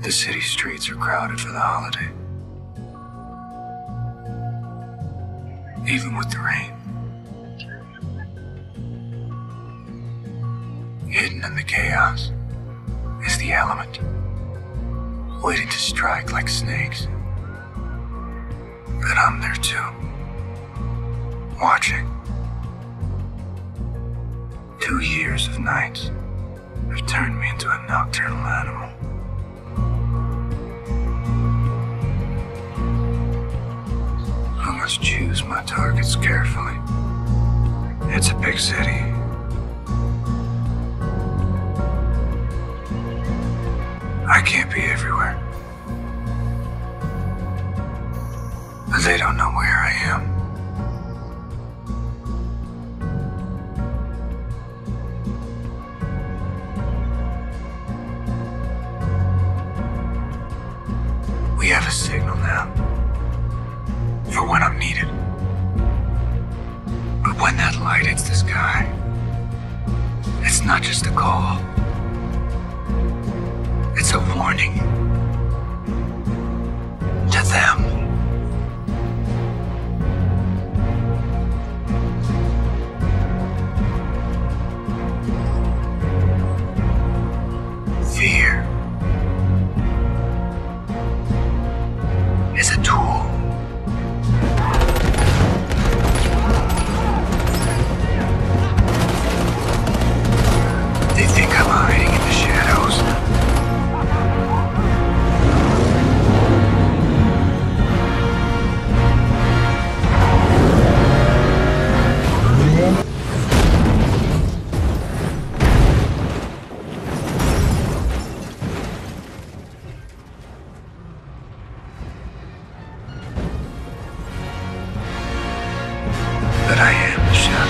The city streets are crowded for the holiday. Even with the rain. Hidden in the chaos is the element, waiting to strike like snakes. But I'm there too, watching. 2 years of nights have turned me into a nocturnal animal. I must choose my targets carefully. It's a big city. I can't be everywhere. They don't know where I am. We have a signal now for when I'm needed. But when that light hits the sky, it's not just a call. It's a warning to them. Fear is a tool. They think I'm hiding in the shadows. But I am the shadows.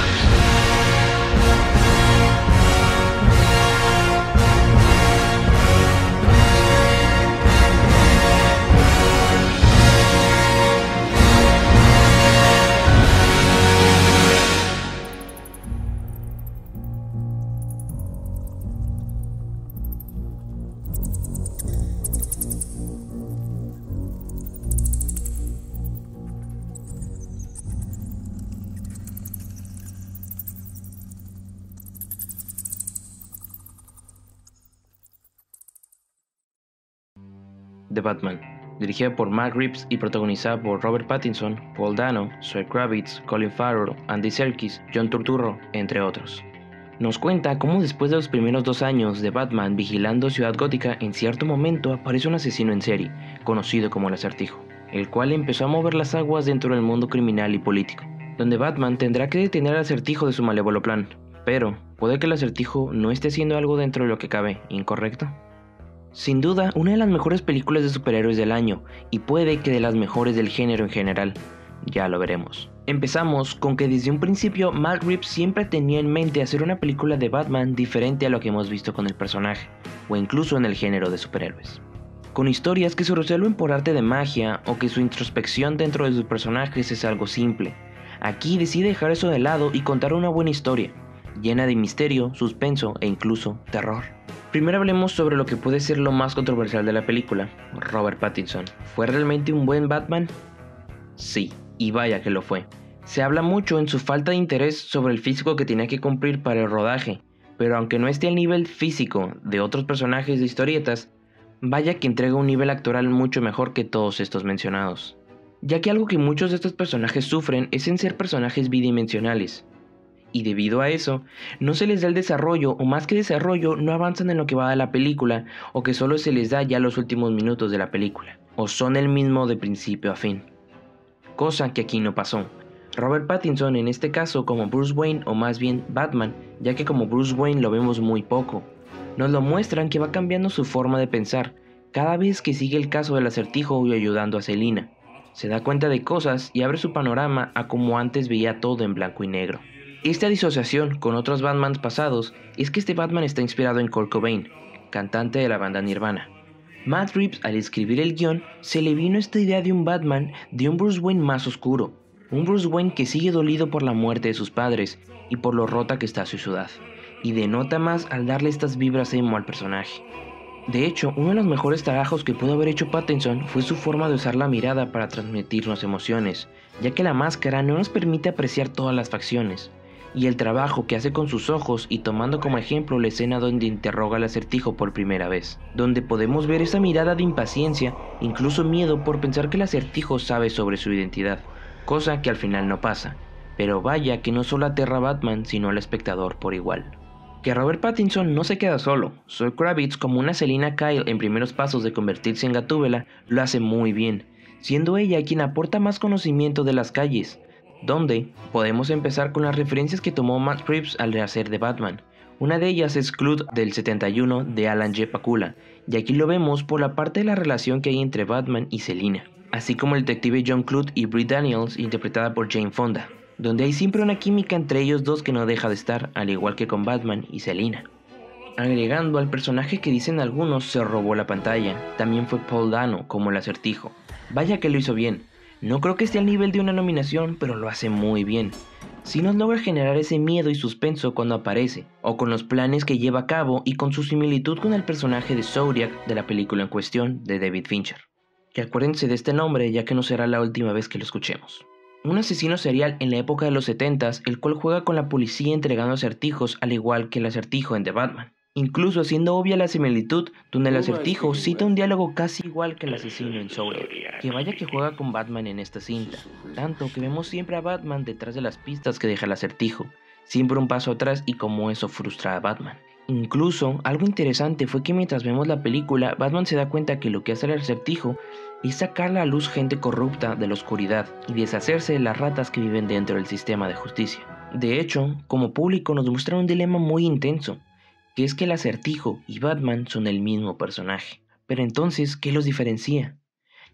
The Batman, dirigida por Matt Reeves y protagonizada por Robert Pattinson, Paul Dano, Zoe Kravitz, Colin Farrell, Andy Serkis, John Turturro, entre otros. Nos cuenta cómo después de los primeros 2 años de Batman vigilando Ciudad Gótica, en cierto momento aparece un asesino en serie, conocido como el Acertijo, el cual empezó a mover las aguas dentro del mundo criminal y político, donde Batman tendrá que detener al Acertijo de su malévolo plan. Pero, ¿puede que el Acertijo no esté haciendo algo dentro de lo que cabe incorrecto? Sin duda, una de las mejores películas de superhéroes del año, y puede que de las mejores del género en general. Ya lo veremos. Empezamos con que desde un principio Matt Reeves siempre tenía en mente hacer una película de Batman diferente a lo que hemos visto con el personaje, o incluso en el género de superhéroes. Con historias que se resuelven por arte de magia, o que su introspección dentro de sus personajes es algo simple. Aquí decide dejar eso de lado y contar una buena historia, llena de misterio, suspenso e incluso terror. Primero hablemos sobre lo que puede ser lo más controversial de la película, Robert Pattinson. ¿Fue realmente un buen Batman? Sí, y vaya que lo fue. Se habla mucho en su falta de interés sobre el físico que tenía que cumplir para el rodaje, pero aunque no esté al nivel físico de otros personajes de historietas, vaya que entrega un nivel actoral mucho mejor que todos estos mencionados. Ya que algo que muchos de estos personajes sufren es en ser personajes bidimensionales. Y debido a eso, no se les da el desarrollo, o más que desarrollo, no avanzan en lo que va de la película, o que solo se les da ya los últimos minutos de la película, o son el mismo de principio a fin. Cosa que aquí no pasó. Robert Pattinson en este caso como Bruce Wayne, o más bien Batman, ya que como Bruce Wayne lo vemos muy poco. Nos lo muestran que va cambiando su forma de pensar, cada vez que sigue el caso del Acertijo y ayudando a Selina. Se da cuenta de cosas y abre su panorama a como antes veía todo en blanco y negro. Esta disociación con otros Batmans pasados es que este Batman está inspirado en Kurt Cobain, cantante de la banda Nirvana. Matt Reeves, al escribir el guión, se le vino esta idea de un Batman, de un Bruce Wayne más oscuro, un Bruce Wayne que sigue dolido por la muerte de sus padres y por lo rota que está su ciudad, y denota más al darle estas vibras emo al personaje. De hecho, uno de los mejores trabajos que pudo haber hecho Pattinson fue su forma de usar la mirada para transmitirnos emociones, ya que la máscara no nos permite apreciar todas las facciones, y el trabajo que hace con sus ojos y tomando como ejemplo la escena donde interroga al acertijo por primera vez, donde podemos ver esa mirada de impaciencia, incluso miedo por pensar que el acertijo sabe sobre su identidad, cosa que al final no pasa, pero vaya que no solo aterra a Batman sino al espectador por igual. Que Robert Pattinson no se queda solo. Zoe Kravitz, como una Selina Kyle en primeros pasos de convertirse en Gatúbela, lo hace muy bien, siendo ella quien aporta más conocimiento de las calles, donde podemos empezar con las referencias que tomó Matt Reeves al rehacer de Batman. Una de ellas es Clute del 71 de Alan J. Pakula, y aquí lo vemos por la parte de la relación que hay entre Batman y Selina, así como el detective John Clute y Brie Daniels, interpretada por Jane Fonda, donde hay siempre una química entre ellos dos que no deja de estar, al igual que con Batman y Selina. Agregando al personaje que dicen algunos se robó la pantalla, también fue Paul Dano como el acertijo. Vaya que lo hizo bien. No creo que esté al nivel de una nominación, pero lo hace muy bien. Sí nos logra generar ese miedo y suspenso cuando aparece, o con los planes que lleva a cabo y con su similitud con el personaje de Zodiac de la película en cuestión de David Fincher. Que acuérdense de este nombre ya que no será la última vez que lo escuchemos. Un asesino serial en la época de los 70s, el cual juega con la policía entregando acertijos al igual que el acertijo en The Batman. Incluso haciendo obvia la similitud, donde el acertijo cita un diálogo casi igual que el asesino en Zodiac, que vaya que juega con Batman en esta cinta, tanto que vemos siempre a Batman detrás de las pistas que deja el acertijo, siempre un paso atrás y cómo eso frustra a Batman. Incluso, algo interesante fue que mientras vemos la película, Batman se da cuenta que lo que hace el acertijo es sacar a la luz gente corrupta de la oscuridad y deshacerse de las ratas que viven dentro del sistema de justicia. De hecho, como público nos muestra un dilema muy intenso, que es que el acertijo y Batman son el mismo personaje. Pero entonces, ¿qué los diferencia?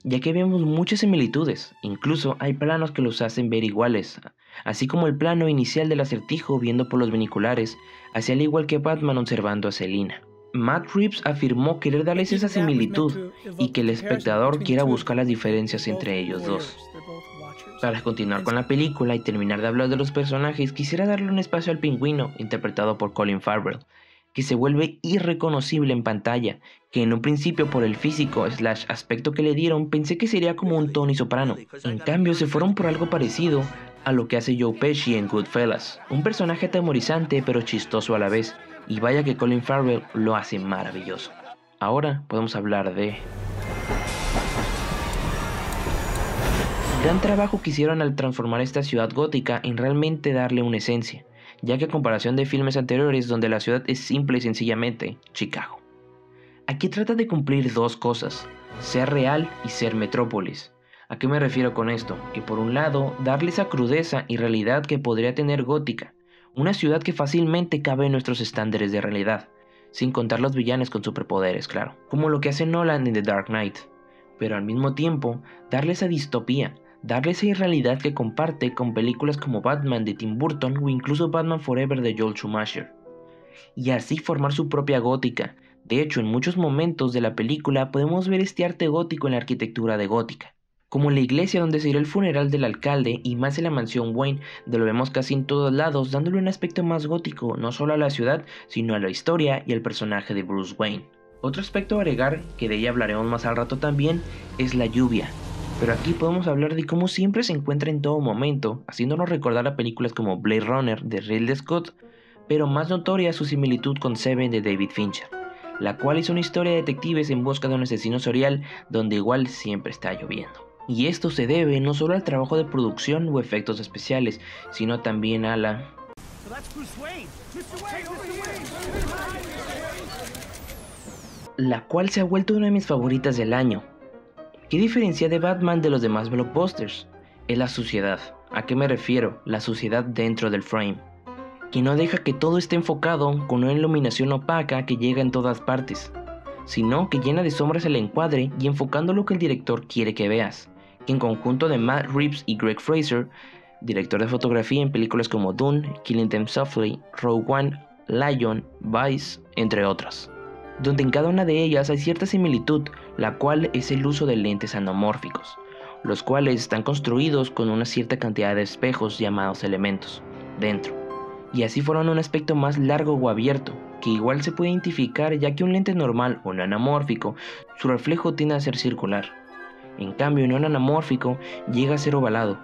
Ya que vemos muchas similitudes, incluso hay planos que los hacen ver iguales, así como el plano inicial del acertijo viendo por los binoculares, hacia al igual que Batman observando a Selina. Matt Reeves afirmó querer darles esa similitud y que el espectador quiera buscar las diferencias entre ellos dos. Para continuar con la película y terminar de hablar de los personajes, quisiera darle un espacio al Pingüino, interpretado por Colin Farrell, que se vuelve irreconocible en pantalla, que en un principio por el físico / aspecto que le dieron pensé que sería como un Tony Soprano. En cambio se fueron por algo parecido a lo que hace Joe Pesci en Goodfellas, un personaje atemorizante pero chistoso a la vez, y vaya que Colin Farrell lo hace maravilloso. Ahora podemos hablar de... Gran trabajo que hicieron al transformar esta ciudad gótica en realmente darle una esencia, ya que a comparación de filmes anteriores donde la ciudad es simple y sencillamente Chicago. Aquí trata de cumplir dos cosas, ser real y ser metrópolis. ¿A qué me refiero con esto? Que por un lado, darle esa crudeza y realidad que podría tener Gótica, una ciudad que fácilmente cabe en nuestros estándares de realidad, sin contar los villanos con superpoderes, claro, como lo que hace Nolan en The Dark Knight, pero al mismo tiempo, darle esa distopía, darle esa irrealidad que comparte con películas como Batman de Tim Burton o incluso Batman Forever de Joel Schumacher, y así formar su propia Gótica. De hecho, en muchos momentos de la película podemos ver este arte gótico en la arquitectura de Gótica, como en la iglesia donde se irá el funeral del alcalde y más en la mansión Wayne, donde lo vemos casi en todos lados, dándole un aspecto más gótico no solo a la ciudad, sino a la historia y al personaje de Bruce Wayne. Otro aspecto a agregar, que de ella hablaremos más al rato también, es la lluvia. Pero aquí podemos hablar de cómo siempre se encuentra en todo momento, haciéndonos recordar a películas como Blade Runner de Ridley Scott, pero más notoria su similitud con Seven de David Fincher, la cual es una historia de detectives en busca de un asesino serial donde igual siempre está lloviendo. Y esto se debe no solo al trabajo de producción o efectos especiales, sino también a la... la cual se ha vuelto una de mis favoritas del año. ¿Qué diferencia de Batman de los demás blockbusters? Es la suciedad. ¿A qué me refiero? La suciedad dentro del frame, que no deja que todo esté enfocado con una iluminación opaca que llega en todas partes, sino que llena de sombras el encuadre y enfocando lo que el director quiere que veas, que en conjunto de Matt Reeves y Greg Fraser, director de fotografía en películas como Dune, Killing Them Softly, Rogue One, Lion, Vice, entre otras, donde en cada una de ellas hay cierta similitud, la cual es el uso de lentes anamórficos, los cuales están construidos con una cierta cantidad de espejos llamados elementos, dentro, y así forman un aspecto más largo o abierto, que igual se puede identificar ya que un lente normal o no anamórfico, su reflejo tiende a ser circular. En cambio, en un anamórfico llega a ser ovalado.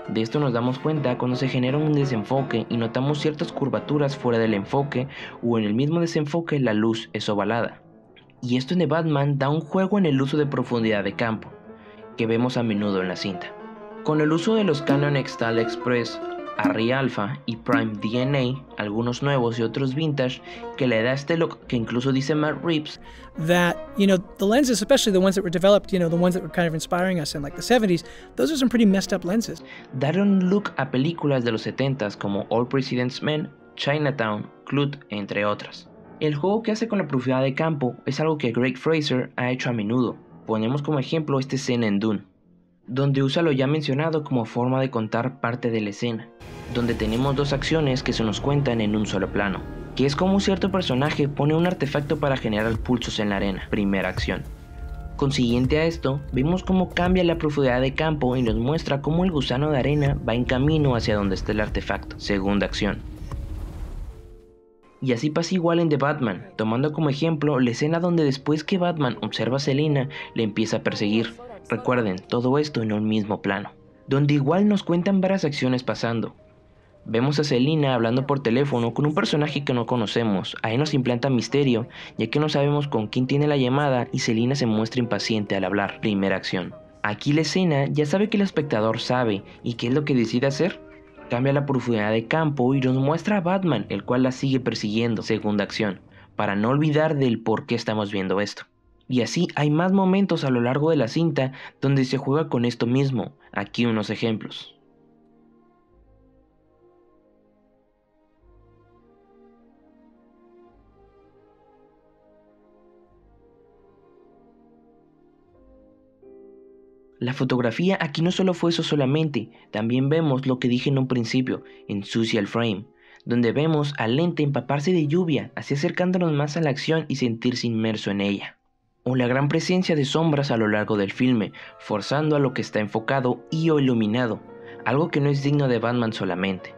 De esto nos damos cuenta cuando se genera un desenfoque y notamos ciertas curvaturas fuera del enfoque o en el mismo desenfoque la luz es ovalada. Y esto en The Batman da un juego en el uso de profundidad de campo, que vemos a menudo en la cinta. Con el uso de los Canon Xtal Express, Arri Alpha y Prime DNA, algunos nuevos y otros vintage, que le da este look que incluso dice Matt Reeves, that, the lenses, especially the ones that were developed, the ones that were kind of inspiring us in like the 70s, those are some pretty messed up lenses. Dar un look a películas de los 70s como All President's Men, Chinatown, Clute, entre otras. El juego que hace con la profundidad de campo es algo que Greig Fraser ha hecho a menudo. Ponemos como ejemplo esta escena en Dune, donde usa lo ya mencionado como forma de contar parte de la escena, donde tenemos dos acciones que se nos cuentan en un solo plano, que es como un cierto personaje pone un artefacto para generar pulsos en la arena, primera acción. Consiguiente a esto, vemos cómo cambia la profundidad de campo y nos muestra cómo el gusano de arena va en camino hacia donde está el artefacto, segunda acción. Y así pasa igual en The Batman, tomando como ejemplo la escena donde después que Batman observa a Selina, le empieza a perseguir. Recuerden, todo esto en un mismo plano, donde igual nos cuentan varias acciones pasando. Vemos a Selina hablando por teléfono con un personaje que no conocemos, ahí nos implanta misterio, ya que no sabemos con quién tiene la llamada y Selina se muestra impaciente al hablar, primera acción. Aquí la escena ya sabe que el espectador sabe, ¿y qué es lo que decide hacer? Cambia la profundidad de campo y nos muestra a Batman, el cual la sigue persiguiendo, segunda acción, para no olvidar del por qué estamos viendo esto. Y así hay más momentos a lo largo de la cinta donde se juega con esto mismo, aquí unos ejemplos. La fotografía aquí no solo fue eso solamente, también vemos lo que dije en un principio, en Social Frame, donde vemos al lente empaparse de lluvia, así acercándonos más a la acción y sentirse inmerso en ella. O la gran presencia de sombras a lo largo del filme, forzando a lo que está enfocado y o iluminado, algo que no es digno de Batman solamente.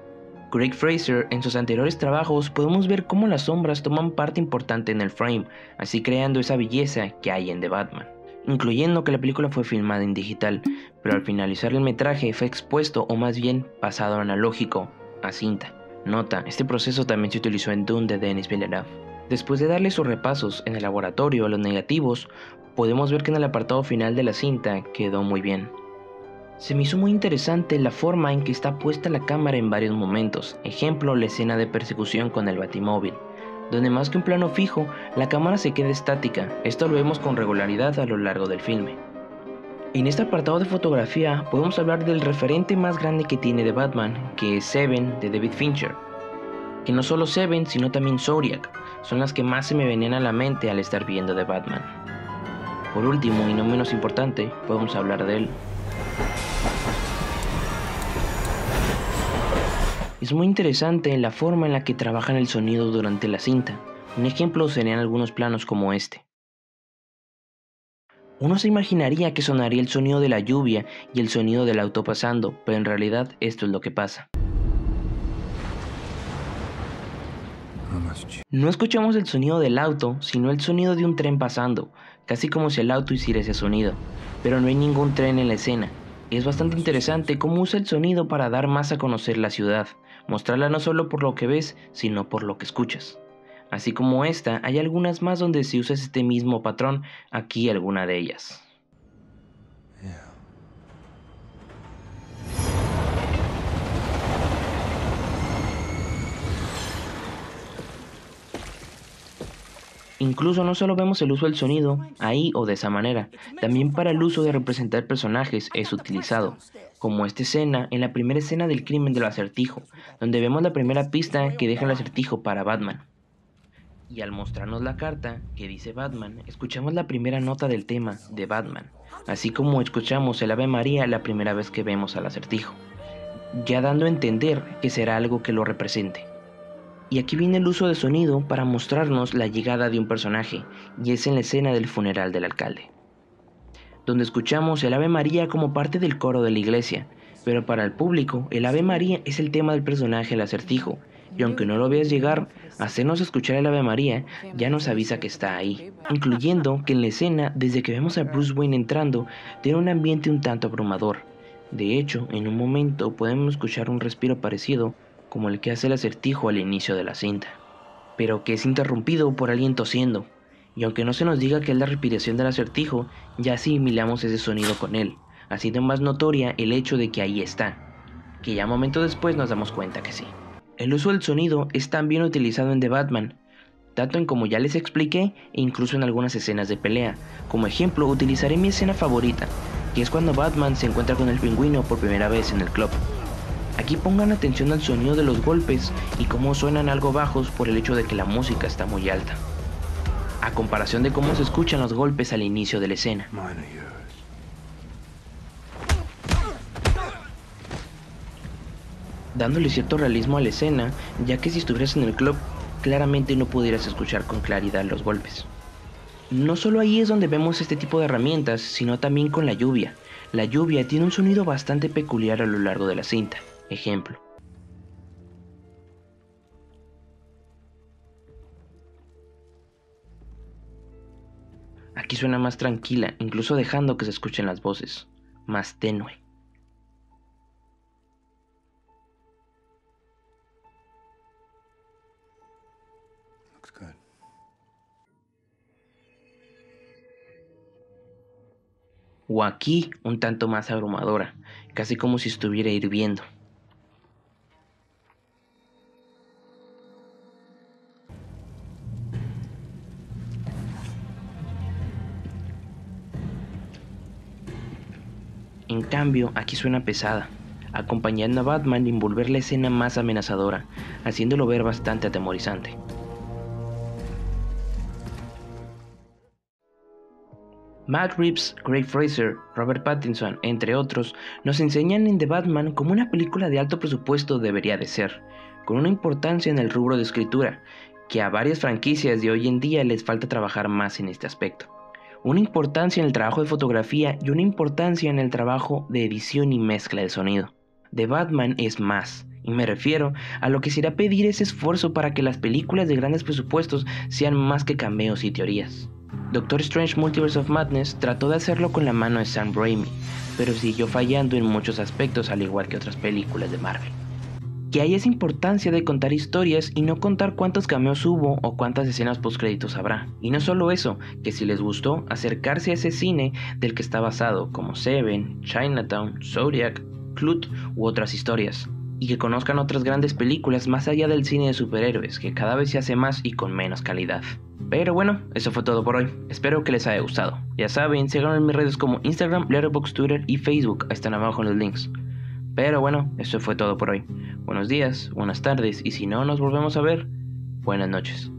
Greig Fraser, en sus anteriores trabajos podemos ver cómo las sombras toman parte importante en el frame, así creando esa belleza que hay en The Batman. Incluyendo que la película fue filmada en digital, pero al finalizar el metraje fue expuesto o más bien pasado analógico a cinta. Nota, este proceso también se utilizó en Dune de Denis Villeneuve. Después de darle sus repasos en el laboratorio a los negativos, podemos ver que en el apartado final de la cinta quedó muy bien. Se me hizo muy interesante la forma en que está puesta la cámara en varios momentos, ejemplo la escena de persecución con el Batimóvil, donde más que un plano fijo, la cámara se queda estática. Esto lo vemos con regularidad a lo largo del filme. En este apartado de fotografía podemos hablar del referente más grande que tiene de Batman, que es Seven de David Fincher. Que no solo Seven, sino también Zodiac, son las que más se me venían a la mente al estar viendo de Batman. Por último, y no menos importante, podemos hablar de él. Es muy interesante la forma en la que trabajan el sonido durante la cinta. Un ejemplo serían algunos planos como este. Uno se imaginaría que sonaría el sonido de la lluvia y el sonido del auto pasando, pero en realidad esto es lo que pasa. No escuchamos el sonido del auto, sino el sonido de un tren pasando, casi como si el auto hiciera ese sonido, pero no hay ningún tren en la escena. Es bastante interesante cómo usa el sonido para dar más a conocer la ciudad, mostrarla no solo por lo que ves, sino por lo que escuchas. Así como esta, hay algunas más donde se usa este mismo patrón, aquí alguna de ellas. Incluso no solo vemos el uso del sonido, ahí o de esa manera, también para el uso de representar personajes es utilizado, como esta escena en la primera escena del crimen del acertijo, donde vemos la primera pista que deja el acertijo para Batman. Y al mostrarnos la carta que dice Batman, escuchamos la primera nota del tema de Batman, así como escuchamos el Ave María la primera vez que vemos al acertijo, ya dando a entender que será algo que lo represente. Y aquí viene el uso de sonido para mostrarnos la llegada de un personaje, y es en la escena del funeral del alcalde, donde escuchamos el Ave María como parte del coro de la iglesia, pero para el público el Ave María es el tema del personaje El Acertijo, y aunque no lo veas llegar, hacernos escuchar el Ave María ya nos avisa que está ahí, incluyendo que en la escena, desde que vemos a Bruce Wayne entrando, tiene un ambiente un tanto abrumador. De hecho, en un momento podemos escuchar un respiro parecido como el que hace el Acertijo al inicio de la cinta, pero que es interrumpido por alguien tosiendo, y aunque no se nos diga que es la respiración del Acertijo, ya asimilamos ese sonido con él, haciendo más notoria el hecho de que ahí está, que ya momento después nos damos cuenta que sí. El uso del sonido es también utilizado en The Batman, tanto en como ya les expliqué e incluso en algunas escenas de pelea. Como ejemplo utilizaré mi escena favorita, que es cuando Batman se encuentra con el Pingüino por primera vez en el club. Aquí pongan atención al sonido de los golpes y cómo suenan algo bajos por el hecho de que la música está muy alta, a comparación de cómo se escuchan los golpes al inicio de la escena. Dándole cierto realismo a la escena, ya que si estuvieras en el club, claramente no pudieras escuchar con claridad los golpes. No solo ahí es donde vemos este tipo de herramientas, sino también con la lluvia. La lluvia tiene un sonido bastante peculiar a lo largo de la cinta. Ejemplo. Aquí suena más tranquila, incluso dejando que se escuchen las voces, más tenue. O aquí un tanto más abrumadora, casi como si estuviera hirviendo. En cambio, aquí suena pesada, acompañando a Batman y envolver la escena más amenazadora, haciéndolo ver bastante atemorizante. Matt Reeves, Craig Fraser, Robert Pattinson, entre otros, nos enseñan en The Batman como una película de alto presupuesto debería de ser, con una importancia en el rubro de escritura, que a varias franquicias de hoy en día les falta trabajar más en este aspecto. Una importancia en el trabajo de fotografía y una importancia en el trabajo de edición y mezcla de sonido. The Batman es más, y me refiero a lo que será pedir ese esfuerzo para que las películas de grandes presupuestos sean más que cameos y teorías. Doctor Strange Multiverse of Madness trató de hacerlo con la mano de Sam Raimi, pero siguió fallando en muchos aspectos al igual que otras películas de Marvel. Que hay esa importancia de contar historias y no contar cuántos cameos hubo o cuántas escenas postcréditos habrá. Y no solo eso, que si les gustó, acercarse a ese cine del que está basado, como Seven, Chinatown, Zodiac, Clute u otras historias. Y que conozcan otras grandes películas más allá del cine de superhéroes, que cada vez se hace más y con menos calidad. Pero bueno, eso fue todo por hoy. Espero que les haya gustado. Ya saben, síganme en mis redes como Instagram, Letterboxd, Twitter y Facebook. Ahí están abajo en los links. Pero bueno, eso fue todo por hoy. Buenos días, buenas tardes y si no nos volvemos a ver, buenas noches.